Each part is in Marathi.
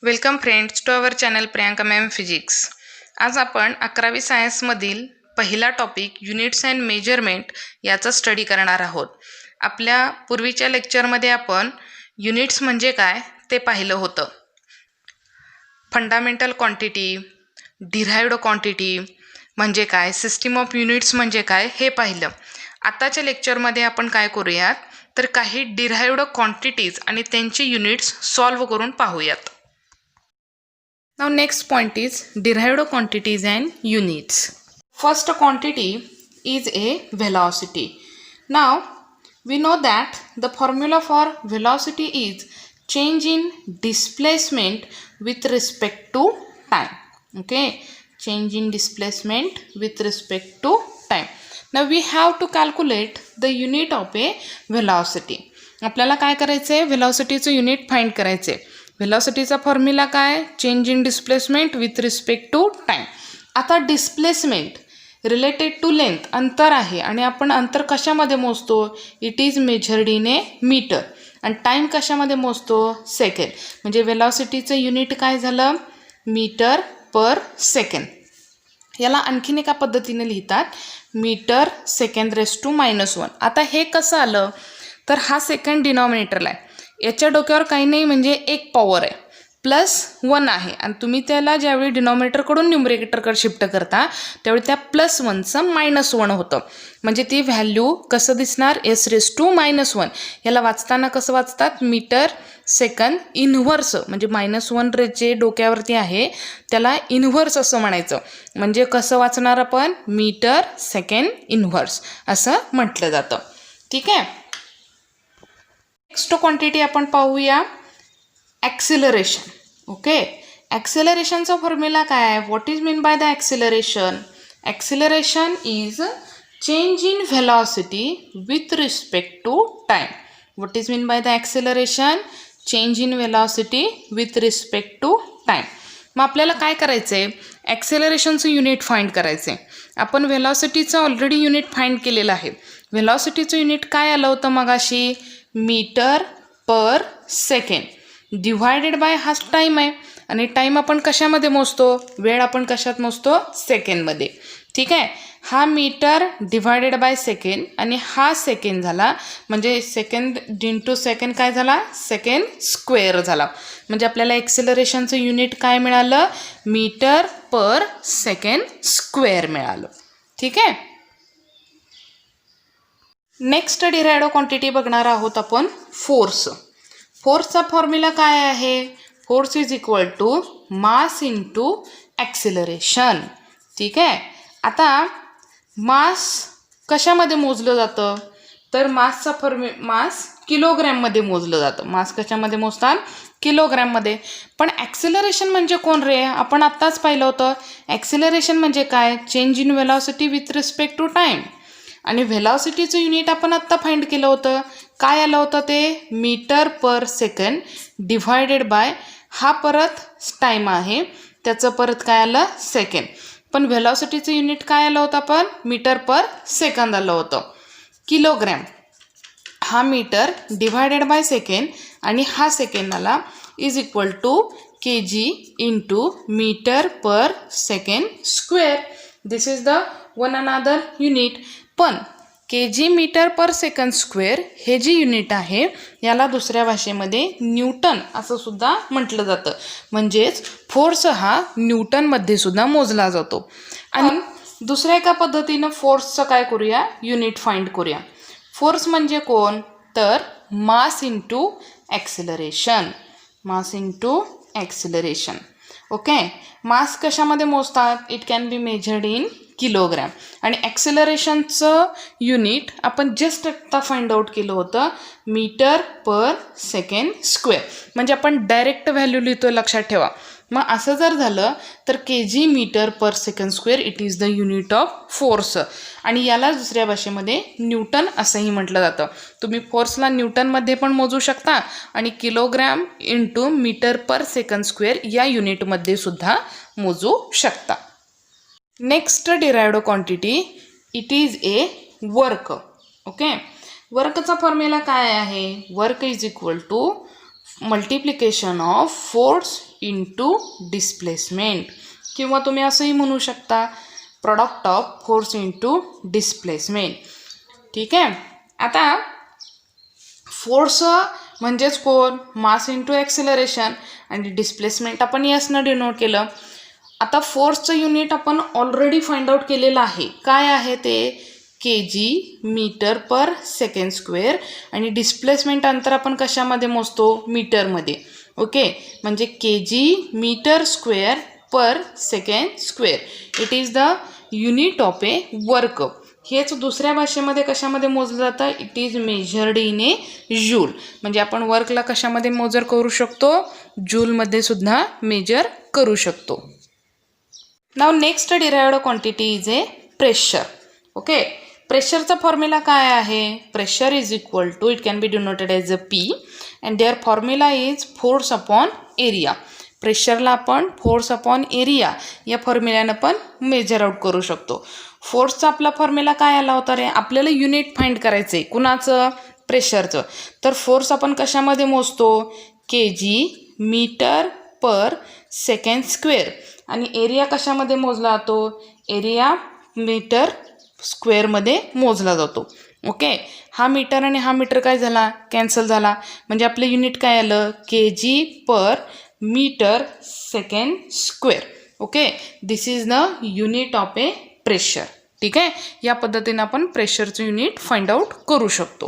Welcome friends to our channel Priyanka ma'am physics. आज आपण 11वी सायन्समधील पहिला टॉपिक युनिट्स अँड मेजरमेंट याचा स्टडी करणार आहोत. आपल्या पूर्वीच्या लेक्चरमध्ये आपण युनिट्स म्हणजे काय ते पाहिलं होतं. फंडामेंटल क्वांटिटी, डिराइव्ड क्वांटिटी म्हणजे काय, सिस्टीम ऑफ युनिट्स म्हणजे काय हे पाहिलं. आताच्या लेक्चरमध्ये आपण काय करूयात तर काही डिराइव्ड क्वांटिटीज आणि त्यांचे युनिट्स सॉल्व्ह करून पाहूयात. Now next point is derived quantities and units. First quantity is a velocity. Now we know that the formula for velocity is change in displacement with respect to time. Okay, change in displacement with respect to time. Now we have to calculate the unit of a velocity. आपल्याला काय करायचे, velocityचं युनिट फाइंड करायचे. व्हेलॉसिटीचा फॉर्म्युला काय, change in displacement with respect to time. आता डिस्प्लेसमेंट रिलेटेड टू लेंथ, अंतर आहे आणि आपण अंतर कशामध्ये मोजतो, it is measured in a meter. आणि टाईम कशामध्ये मोजतो, सेकंड. म्हणजे व्हेलॉसिटीचं युनिट काय झालं, मीटर पर सेकंड. याला आणखीन एका पद्धतीने लिहितात, मीटर सेकंड रेस टू -1. आता हे कसं आलं तर हा सेकंड डिनॉमिनेटरला आहे, याच्या डोक्यावर काही नाही म्हणजे एक पॉवर आहे, +1 आहे. आणि तुम्ही त्याला ज्यावेळी डिनॉमिनेटरकडून न्यूमरेटरकडे शिफ्ट करता त्यावेळी त्या +1चं -1 होतं. म्हणजे ती व्हॅल्यू कसं दिसणार, s⁻⁻1. याला वाचताना कसं वाचतात, मीटर सेकंड इन्व्हर्स. म्हणजे -1 जे डोक्यावरती आहे त्याला इन्व्हर्स असं म्हणायचं. म्हणजे कसं वाचणार आपण, मीटर सेकंड इन्व्हर्स असं म्हटलं जातं. ठीक आहे. नेक्स्ट क्वांटिटी आपण पाहूया, ॲक्सिलरेशन. ओके, ॲक्सिलरेशनचा फॉर्म्युला काय आहे, what is mean by the acceleration. Acceleration is change in velocity with respect to time. What is mean by the acceleration, change in velocity with respect to time. मग आपल्याला काय करायचं आहे, ॲक्सेलरेशनचं युनिट फाइंड करायचं आहे. आपण व्हेलॉसिटीचं ऑलरेडी युनिट फाइंड केलेलं आहे. व्हेलॉसिटीचं युनिट काय आलं होतं मगाशी, meter per second divided by हा टाईम आहे. आणि टाईम आपण कशामध्ये मोजतो, वेळ आपण कशात मोजतो, सेकंडमध्ये. ठीक आहे. हा मीटर डिवायडेड बाय सेकंड आणि हा सेकंड झाला, म्हणजे सेकंड इंटू सेकंड काय झाला, सेकंड स्क्वेअर झाला. म्हणजे आपल्याला एक्सेलरेशनचं युनिट काय मिळालं, मीटर पर सेकंड स्क्वेअर मिळालं. ठीक आहे. नेक्स्ट डिराइव्ड क्वांटिटी बघणार आहोत आपण, फोर्स. फोर्सचा फॉर्म्युला काय आहे, force is equal to mass into acceleration. ठीक आहे. आता मास कशामध्ये मोजलं जातं तर मास किलोग्रॅममध्ये मोजलं जातं. मास कशामध्ये मोजतात, किलोग्रॅममध्ये. पण ॲक्सिलरेशन म्हणजे कोण रे, आपण आत्ताच पाहिलं होतं. ॲक्सिलरेशन म्हणजे काय, change in velocity with respect to time. आणि व्हेलॉसिटीचं युनिट आपण आत्ता फाइंड केलं होतं, काय आलं होतं ते, meter per second divided by हा परत टाईम आहे त्याचं परत काय आलं, सेकंड. पण व्हेलॉसिटीचं युनिट काय आलं होतं आपण, मीटर पर सेकंद आलं होतं. किलोग्रॅम हा मीटर डिव्हायडेड बाय सेकंड आणि हा सेकंड आला is equal to kg into metre per second square. This is the one another unit. पण kg meter per second square हे जे युनिट आहे याला दुसऱ्या भाषेमध्ये न्यूटन असं सुद्धा म्हटलं जातं. म्हणजेच फोर्स हा न्यूटनमध्ये सुद्धा मोजला जातो. आणि दुसऱ्या एका पद्धतीनं फोर्सचं काय करूया, युनिट फाइंड करूया. फोर्स म्हणजे कोण तर mass into acceleration. Mass into acceleration. Okay. Mass कशामध्ये मोजतात, it can be measured in kilogram. आणि ॲक्सिलरेशनचं युनिट आपण जस्ट आत्ता फाइंड आउट केलं होतं, मीटर पर सेकंड स्क्वेअर. म्हणजे आपण डायरेक्ट व्हॅल्यू लिहितो, लक्षात ठेवा. मग असं जर झालं तर kg meter per second square it is the unit of force. आणि याला दुसऱ्या भाषेमध्ये न्यूटन असंही म्हटलं जातं. तुम्ही फोर्सला न्यूटनमध्ये पण मोजू शकता आणि kilogram into metre per second square या युनिटमध्ये सुद्धा मोजू शकता. Next derived quantity, it is a work. Okay. वर्कचा फॉर्म्युला काय आहे, work is equal to multiplication of force into displacement, किंवा तुम्ही असंही म्हणू शकता product of force into displacement. ठीक आहे. आता फोर्स म्हणजेच कोण, मास इंटू ॲक्सिलरेशन, आणि डिस्प्लेसमेंट आपण यासनं डिनोट केलं. आता फोर्सचं युनिट आपण ऑलरेडी फाइंड आउट केलेलं आहे. काय आहे ते, kg meter per second square, आणि डिस्प्लेसमेंट अंतर आपण कशामध्ये मोजतो, मीटरमध्ये. ओके, म्हणजे kg meter square per second square. It is the unit of a work. हेच दुसऱ्या भाषेमध्ये कशामध्ये मोजलं जातं, it is measured in a joule. म्हणजे आपण वर्कला कशामध्ये मेजर करू शकतो, जूलमध्ये सुद्धा मेजर करू शकतो. नाव next derived quantity is a pressure. Okay, प्रेशरचा फॉर्म्युला काय आहे, pressure is equal to, it can be denoted as a P, and there formula is force upon area. प्रेशरला आपण फोर्स अपॉन एरिया या फॉर्म्युल्यानं पण मेजर आउट करू शकतो. फोर्सचा आपला फॉर्म्युला काय आला होता रे, आपल्याला युनिट फाइंड करायचं आहे कुणाचं, प्रेशरचं. तर फोर्स आपण कशामध्ये मोजतो, kg meter per second square, आणि एरिया कशामध्ये मोजला जातो, एरिया मीटर स्क्वेअरमध्ये मोजला जातो. ओके, हा मीटर आणि हा मीटर काय झाला, कॅन्सल झाला. म्हणजे आपलं युनिट काय आलं, kg per meter second square. Okay, this is the unit of a pressure. ठीक आहे, या पद्धतीने आपण प्रेशरचं युनिट फाइंड आउट करू शकतो.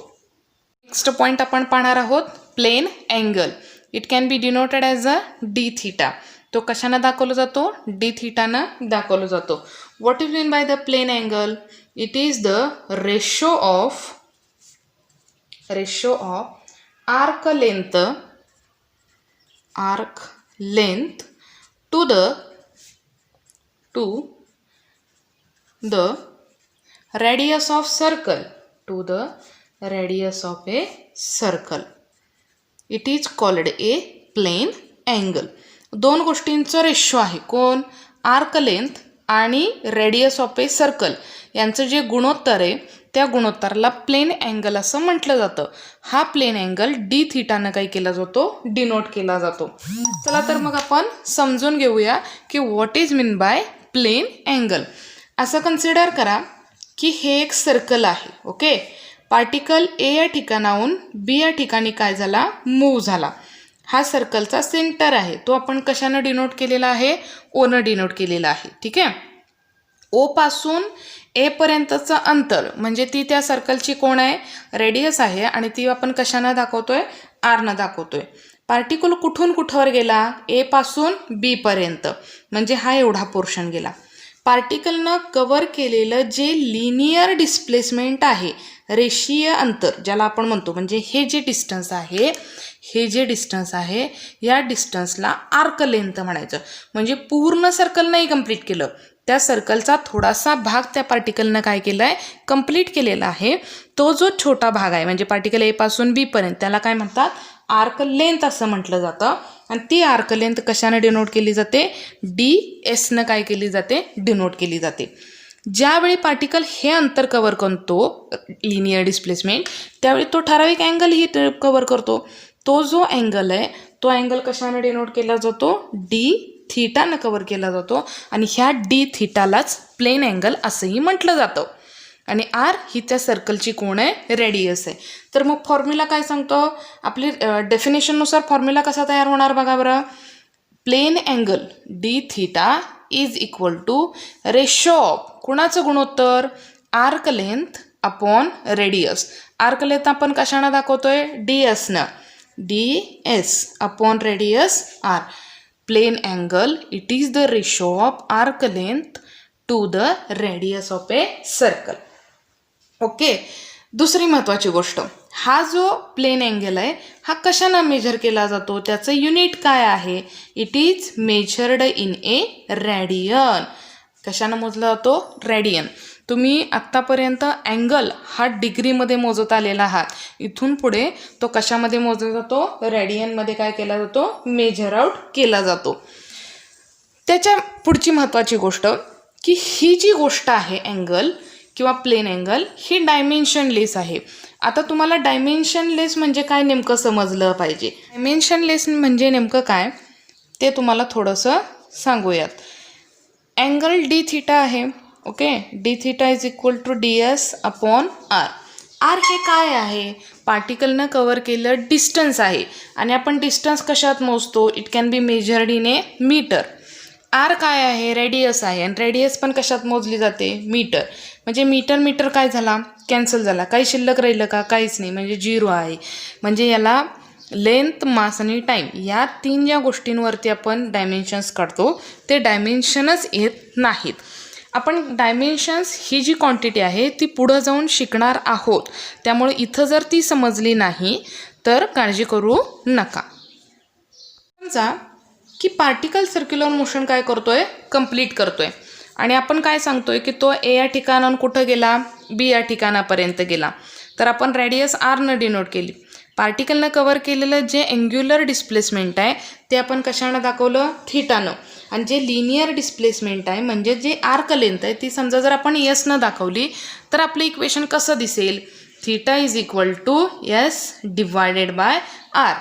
नेक्स्ट पॉईंट आपण पाहणार आहोत, plane angle. It can be denoted as a d theta. तो कशानं दाखवला जातो, डी थिटानं दाखवला जातो. What is mean by the plane angle, it is the ratio of arc length to the radius of circle, to the radius of a circle. It is called a plane angle. दोन गोष्टींचं रेशो आहे, कोण, आर्क लेंथ आणि रेडियस ऑफ ए सर्कल यांचं जे गुणोत्तर आहे त्या गुणोत्तराला प्लेन अँगल असं म्हटलं जातं. हा प्लेन अँगल डी थिटानं काय केला जातो, डिनोट केला जातो. चला तर मग आपण समजून घेऊया की what is mean by plane angle. असं कन्सिडर करा की हे एक सर्कल आहे. ओके, पार्टिकल ए या ठिकाणाहून बी या ठिकाणी काय झाला, मूव्ह झाला. हा सर्कलचा सेंटर आहे, तो आपण कशानं डिनोट केलेला आहे, ओनं डिनोट केलेला आहे. ठीक आहे, ओ पासून ए पर्यंतचं अंतर म्हणजे ती त्या सर्कलची कोण आहे, रेडियस आहे, आणि ती आपण कशानं दाखवतोय, आरनं दाखवतोय. पार्टिकल कुठून कुठवर गेला, ए पासून बी पर्यंत, म्हणजे हा एवढा पोर्शन गेला. पार्टिकलनं कवर केलेलं जे लिनियर डिस्प्लेसमेंट आहे, रेषीय अंतर ज्याला आपण म्हणतो, म्हणजे हे जे डिस्टन्स आहे या डिस्टन्सला आर्क लेंथ म्हणायचं. म्हणजे पूर्ण सर्कल नाही कंप्लीट केलं, त्या सर्कलचा थोडासा भाग त्या पार्टिकलनं काय केलं आहे, कंप्लीट केलेला आहे. तो जो छोटा भाग आहे म्हणजे पार्टिकल ए पासून बी पर्यंत, त्याला काय म्हणतात, आर्क लेंथ असं म्हटलं जातं. आणि ती आर्क लेंथ कशाने डिनोट केली जाते, डी एसनं काय केली जाते, डिनोट केली जाते. ज्यावेळी पार्टिकल हे अंतर कव्हर करतो लिनियर डिस्प्लेसमेंट, त्यावेळी तो ठराविक अँगल ही कव्हर करतो. तो जो अँगल आहे तो अँगल कशाने डिनोट केला जातो, डी थिटानं कव्हर केला जातो. आणि ह्या डी थिटालाच प्लेन अँगल असंही म्हटलं जातं. आणि आर ही त्या सर्कलची कोण आहे, रेडियस आहे. तर मग फॉर्म्युला काय सांगतो, आपली डेफिनेशननुसार फॉर्म्युला कसा तयार होणार बघा बरं. Plane angle d theta is equal to ratio of कुणाचं गुणोत्तर, arc length upon radius. Arc length आपण कशानं दाखवतोय, डी एसनं, d s upon radius r. Plane angle it is the ratio of arc length to the radius of a circle. Okay, दुसरी महत्त्वाची गोष्ट, हा जो प्लेन अँगल आहे हा कशानं मेजर केला जातो, त्याचं युनिट काय आहे, it is measured in a radian. कशानं मोजला जातो, रॅडियन. तुम्ही आत्तापर्यंत अँगल हा डिग्रीमध्ये मोजत आलेला आहात, इथून पुढे तो कशामध्ये मोजला जातो, रॅडियनमध्ये काय केला जातो, मेजर आउट केला जातो. त्याच्या पुढची महत्त्वाची गोष्ट की ही जी गोष्ट आहे अँगल किंवा प्लेन अँगल ही डायमेन्शनलेस आहे. आता तुम्हाला डायमेन्शनलेस म्हणजे काय नेमकं समजलं पाहिजे. डायमेन्शनलेस म्हणजे नेमकं काय ते तुम्हाला थोडंसं सांगूयात. अँगल डी थिटा आहे. Okay, d theta is equal to d s upon r. R हे काय आहे? पार्टिकलनं कवर केलं डिस्टन्स आहे आणि आपण डिस्टन्स कशात मोजतो? It can be measured in a meter. R काय आहे? रेडियस आहे आणि रेडियस पण कशात मोजली जाते? मीटर. म्हणजे मीटर मीटर काय झाला? कॅन्सल झाला. काही शिल्लक राहिलं का? काहीच नाही, म्हणजे 0 आहे. म्हणजे याला लेंथ, मास आणि टाईम या 3 ज्या गोष्टींवरती आपण डायमेन्शन्स काढतो ते डायमेन्शनच येत नाहीत. आपण डायमेन्शन्स ही जी क्वांटिटी आहे ती पुढं जाऊन शिकणार आहोत, त्यामुळे इथं जर ती समजली नाही तर काळजी करू नका. समजा की पार्टिकल सर्क्युलर मोशन काय करतोय? कंप्लीट करतोय आणि आपण काय सांगतोय की तो ए या ठिकाणाहून कुठं गेला? बी या ठिकाणापर्यंत गेला. तर आपण रेडियस आर न डिनोट केली. पार्टिकलनं कव्हर केलेलं जे अँग्युलर डिस्प्लेसमेंट आहे ते आपण कशानं दाखवलं? थिटानं. आणि जे लिनियर डिस्प्लेसमेंट आहे म्हणजे जे आर्क लेंथ आहे ती समजा जर आपण यसनं दाखवली तर आपलं इक्वेशन कसं दिसेल? Theta is equal to s divided by r.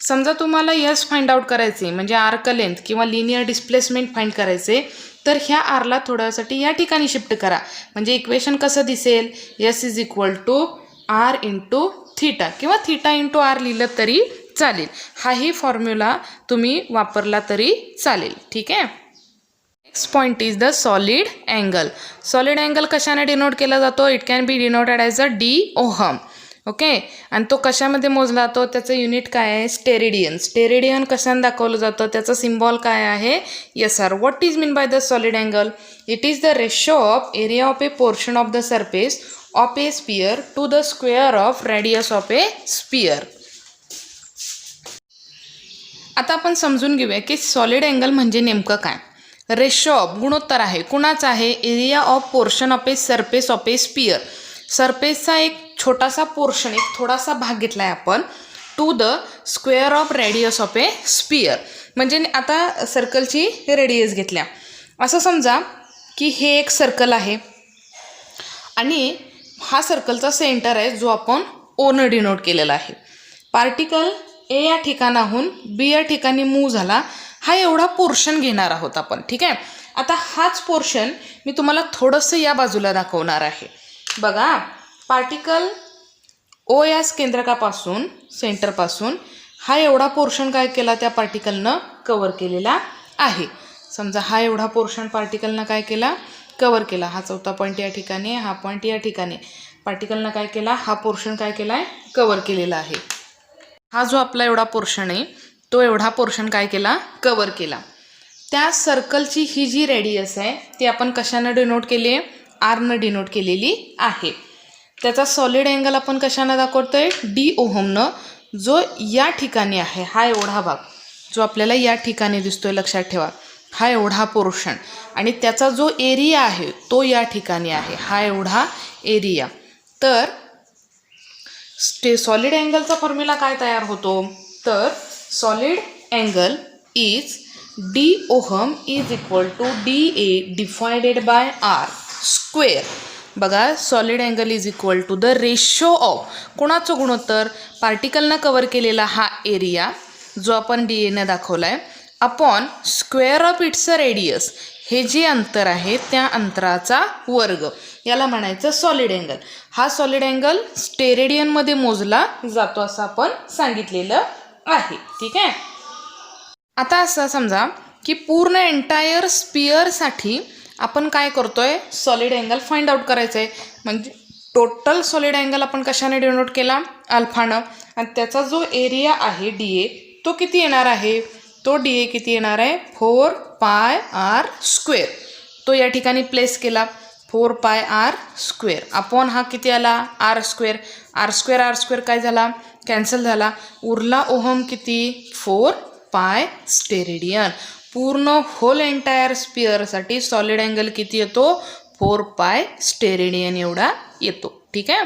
समजा तुम्हाला यस फाइंड आउट करायचे म्हणजे आर्क लेंथ किंवा लिनियर डिस्प्लेसमेंट फाइंड करायचे तर ह्या आरला थोड्यासाठी या ठिकाणी शिफ्ट करा. म्हणजे इक्वेशन कसं दिसेल? S is equal to r into theta किंवा थिटा इंटू आर लिहिलं तरी चालेल. हाही फॉर्म्युला तुम्ही वापरला तरी चालेल. ठीक आहे. Next point is the solid angle. Solid angle कशाने डिनोट केला जातो? It can be denoted as a D ohm. Okay, आणि तो कशामध्ये मोजला जातो? त्याचं युनिट काय आहे? स्टेरेडियन. स्टेरेडियन कशाने दाखवलं जातं? त्याचं सिम्बॉल काय आहे? S r. What is mean by the solid angle? It is the ratio of area of a portion of the surface of a sphere to the square of radius of a sphere. आता आपण समजून घेऊया की सॉलिड अँगल म्हणजे नेमकं काय. रेशो ऑफ गुणोत्तर आहे. कुणाचा आहे? Area of portion of a surface of a sphere. सरफेसचा एक छोटासा पोर्शन, एक थोडासा भाग घेतला आहे आपण, to the square of radius of a sphere. म्हणजे आता सर्कलची रेडियस घेतल्या. असं समजा की हे एक सर्कल आहे आणि हा सर्कलचा सेंटर आहे जो आपण ओनं डिनोट केलेला आहे. पार्टिकल ए या ठिकाणाहून बी या ठिकाणी मूव्ह झाला. हा एवढा पोर्शन घेणार आहोत आपण. ठीक आहे. आता हाच पोर्शन मी तुम्हाला थोडंसं या बाजूला दाखवणार आहे. बघा, पार्टिकल ओ या केंद्रकापासून, सेंटरपासून हा एवढा पोर्शन काय केला? त्या पार्टिकलनं कवर केलेला आहे. समजा हा एवढा पोर्शन पार्टिकलनं काय केला? कवर केला. हा चौथा पॉईंट या ठिकाणी, हा पॉईंट या ठिकाणी. पार्टिकलनं काय केला? हा पोर्शन काय केला आहे? कवर केलेला आहे. हा जो आपला एवढा पोर्शन आहे तो एवढा पोर्शन काय केला? कवर केला. त्या सर्कलची ही जी रेडियस आहे ती आपण कशानं डिनोट केली आहे? आरनं डिनोट केलेली आहे. त्याचा सॉलिड अँगल आपण कशानं दाखवतोय? डी ओहमनं. जो या ठिकाणी आहे, हा एवढा भाग जो आपल्याला या ठिकाणी दिसतोय, लक्षात ठेवा, हा एवढा पोर्शन, आणि त्याचा जो एरिया आहे तो या ठिकाणी आहे, हा एवढा एरिया. तर सॉलिड अँगलचा फॉर्म्युला काय तयार होतो? तर solid angle is D ohm is equal to D A divided by R square. बघा, solid angle is equal to the ratio of कोणाचं गुणोत्तर? पार्टिकलनं कवर केलेला हा एरिया जो आपण डी एनं दाखवला आहे upon square of its radius. हे जे अंतर आहे त्या अंतराचा वर्ग, याला म्हणायचं सॉलिड अँगल. हा सॉलिड अँगल स्टेरेडियनमध्ये मोजला जातो असं आपण सांगितलेलं आहे. ठीक आहे. आता असं समजा की पूर्ण एंटायर स्पियरसाठी आपण काय करतोय? सॉलिड अँगल फाइंड आउट करायचं आहे. म्हणजे टोटल सॉलिड अँगल आपण कशाने डिनोट केला? अल्फानं. आणि त्याचा जो एरिया आहे डी ए तो किती येणार आहे? तो डी ए किती येणार आहे? 4 पाय आर स्क्वेअर. तो या ठिकाणी प्लेस केला. 4 पाय आर स्क्वेअर अपॉन हा किती आला? R square. आर स्क्वेअर काय झाला? कॅन्सल झाला. उरला ओहम किती? 4 पाय स्टेरेडियन. पूर्ण होल एंटायर स्पियरसाठी सॉलिड अँगल किती येतो? 4 पाय स्टेरेडियन एवढा येतो. ठीक आहे.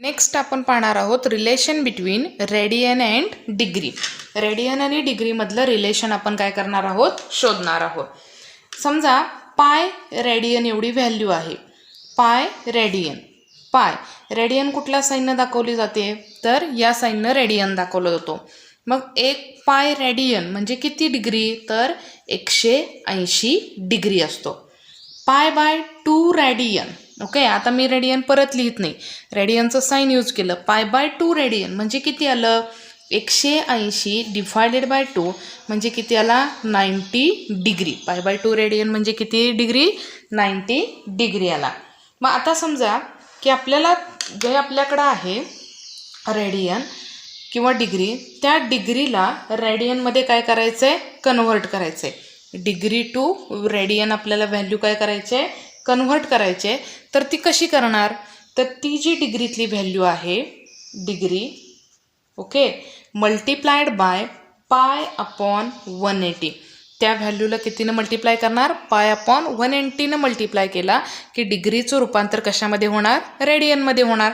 नेक्स्ट आपण पाहणार आहोत relation between radian and degree. Radian आणि डिग्रीमधलं रिलेशन आपण काय करणार आहोत? शोधणार आहोत. समजा पाय रेडियन एवढी व्हॅल्यू आहे. पाय रेडियन पाय, रेडियन कुठल्या साईननं दाखवली जाते, तर या साईननं रेडियन दाखवला जातो. मग 1 पाय रेडियन म्हणजे किती डिग्री, तर 180 डिग्री असतो. पाय बाय 2 रेडियन. ओके, आता मी रेडियन परत लिहित नाही, रेडियनचं साईन यूज केलं. पाय बाय 2 रेडियन म्हणजे किती आलं, 180 डिवायडेड बाय 2 म्हणजे किती आला, 90 डिग्री. पाय बाय 2 रेडियन म्हणजे किती डिग्री, 90 डिग्री आला. मग आता समजा की आपल्याला जे आपल्याकडं आहे रेडियन किंवा डिग्री, त्या डिग्रीला रेडियनमध्ये काय करायचं आहे, कन्व्हर्ट करायचं आहे. डिग्री टू रेडियन आपल्याला व्हॅल्यू काय करायचे आहे, कन्व्हर्ट करायचे. तर ती कशी करणार, तर ती जी डिग्रीतली व्हॅल्यू आहे डिग्री, ओके, मल्टिप्लाइड बाय पाय अपॉन 180, त्या व्हॅल्यूला कितीनं मल्टिप्लाय करणार, पाय अपॉन 180नं मल्टिप्लाय केला की डिग्रीचं रूपांतर कशामध्ये होणार, रेडियनमध्ये होणार.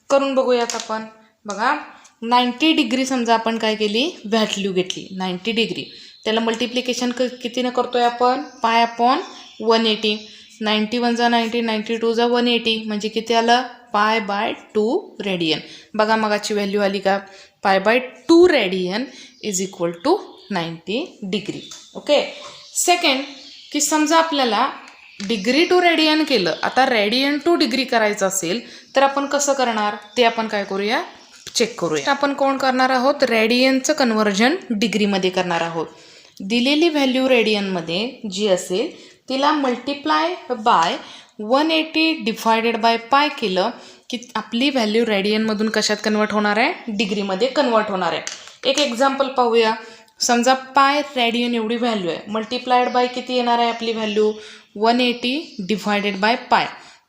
करून बघूयात आपण. बघा, 90 डिग्री समजा आपण काय केली, व्हॅल्यू घेतली 90 डिग्री, त्याला मल्टिप्लिकेशन कितीनं करतोय आपण, पाय अपॉन 180. 91 जा 90, 92 जा 180 म्हणजे किती आलं, पाय बाय 2 रेडियन. बघा मगाची व्हॅल्यू आली का, pi by 2 radian is equal to 90 degree. Okay, second की समजा आपल्याला डिग्री टू रेडियन केलं, आता रेडियन टू डिग्री करायचं असेल तर आपण कसं करणार, ते आपण काय करूया, चेक करूया. आपण कोण करणार आहोत, रेडियनचं कन्व्हर्जन डिग्रीमध्ये करणार आहोत. दिलेली व्हॅल्यू रेडियनमध्ये जी असेल तिला मल्टिप्लाय बाय 180 डिवायडेड बाय पाय केलं की आपली व्हॅल्यू रेडियनमधून कशात कन्वर्ट होणार आहे, डिग्रीमध्ये कन्वर्ट होणार आहे. एक एक्झाम्पल पाहूया. समजा पाय रेडियन एवढी व्हॅल्यू आहे, मल्टिप्लायड बाय किती येणार आहे आपली value, 180 divided by pi.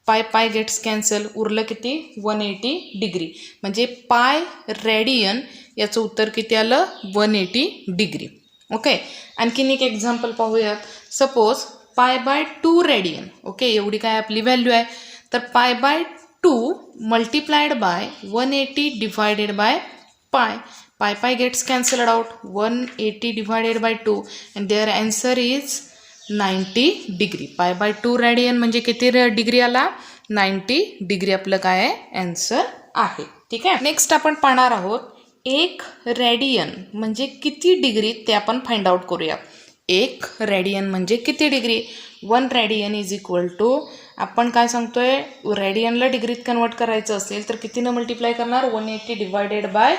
Pi pi gates cancel, उरलं किती, 180 डिग्री. म्हणजे पाय रेडियन याचं उत्तर किती आलं, 180 डिग्री. ओके, आणखीन एक एक्झाम्पल पाहूयात. सपोज पाय बाय 2 रेडियन, ओके, एवढी काय आपली व्हॅल्यू आहे, तर pi by 2 multiplied by 180 divided by pi. Pi pi gets cancelled out, 180 divided by 2 and there answer is 90 degree. Pi by 2 radian म्हणजे किती डिग्री आला, 90 डिग्री आपलं काय आहे, आन्सर आहे. ठीक आहे, नेक्स्ट आपण पाहणार आहोत 1 रेडियन म्हणजे किती डिग्री ते आपण फाइंड आउट करूया. 1 रेडियन म्हणजे किती degree, 1 radian is equal to, आपण काय सांगतोय, रेडियनला डिग्रीत कन्वर्ट करायचं असेल तर कितीनं मल्टिप्लाय करणार, 180 डिवायडेड बाय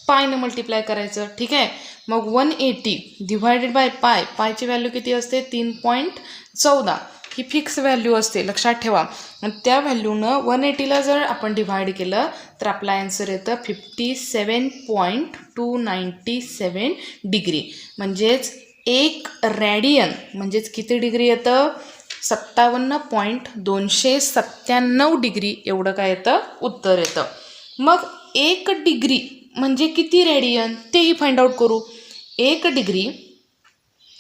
पायनं मल्टिप्लाय करायचं. ठीक आहे, मग 180 डिवायडेड बाय पाय, पायची व्हॅल्यू किती असते, 3.14, ही फिक्स व्हॅल्यू असते, लक्षात ठेवा. आणि त्या व्हॅल्यूनं 180ला जर आपण डिवाइड केलं तर आपला आन्सर येतं 57.297 डिग्री. म्हणजेच 1 रेडियन म्हणजेच किती डिग्री येतं, 57.297 डिग्री एवढं काय येतं, उत्तर येतं. मग 1 डिग्री म्हणजे किती रेडियन तेही फाइंड आउट करू. 1 degree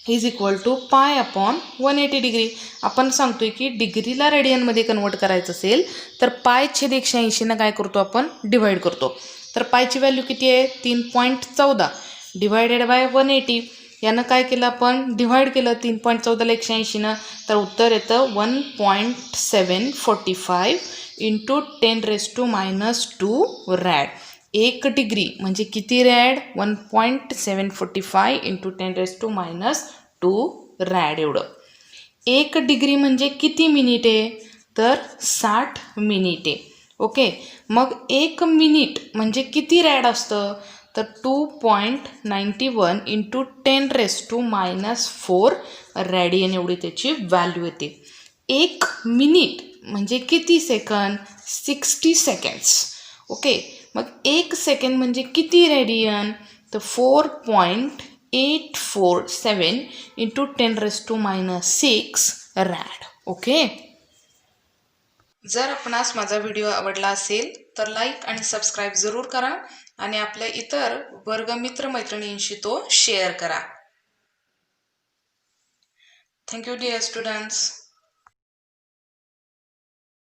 is equal to pi upon 180 degree. आपण सांगतोय की डिग्रीला रेडियनमध्ये कन्वर्ट करायचं असेल तर पाय छेद 180नं काय करतो आपण, डिवाइड करतो. तर पायची व्हॅल्यू किती आहे, 3.14 डिवायडेड बाय 180, यानं काय केलं आपण, डिवाइड केलं 3.14ला 180नं, तर उत्तर येतं 1.745 इंटू 10⁻² रॅड. 1 डिग्री म्हणजे किती रॅड, 1.745 इंटू 10⁻² रॅड एवढं. 1 डिग्री म्हणजे किती मिनिट आहे, तर 60 मिनिट आहे. ओके, मग 1 मिनिट म्हणजे किती रॅड असतं, तर 2.91 इंटू 10⁻⁴ रॅडियन एवढी त्याची व्हॅल्यू येते. 1 मिनिट म्हणजे किती सेकंद, 60 सेकंड्स. ओके, मग 1 सेकंड म्हणजे किती रेडियन, तर 4.847 इंटू 10⁻⁶ रॅड. ओके, जर आपणास माझा व्हिडिओ आवडला असेल तर लाईक आणि सबस्क्राईब जरूर करा आणि आपल्या इतर वर्गमित्र मैत्रिणींशी तो शेअर करा. Thank you dear students.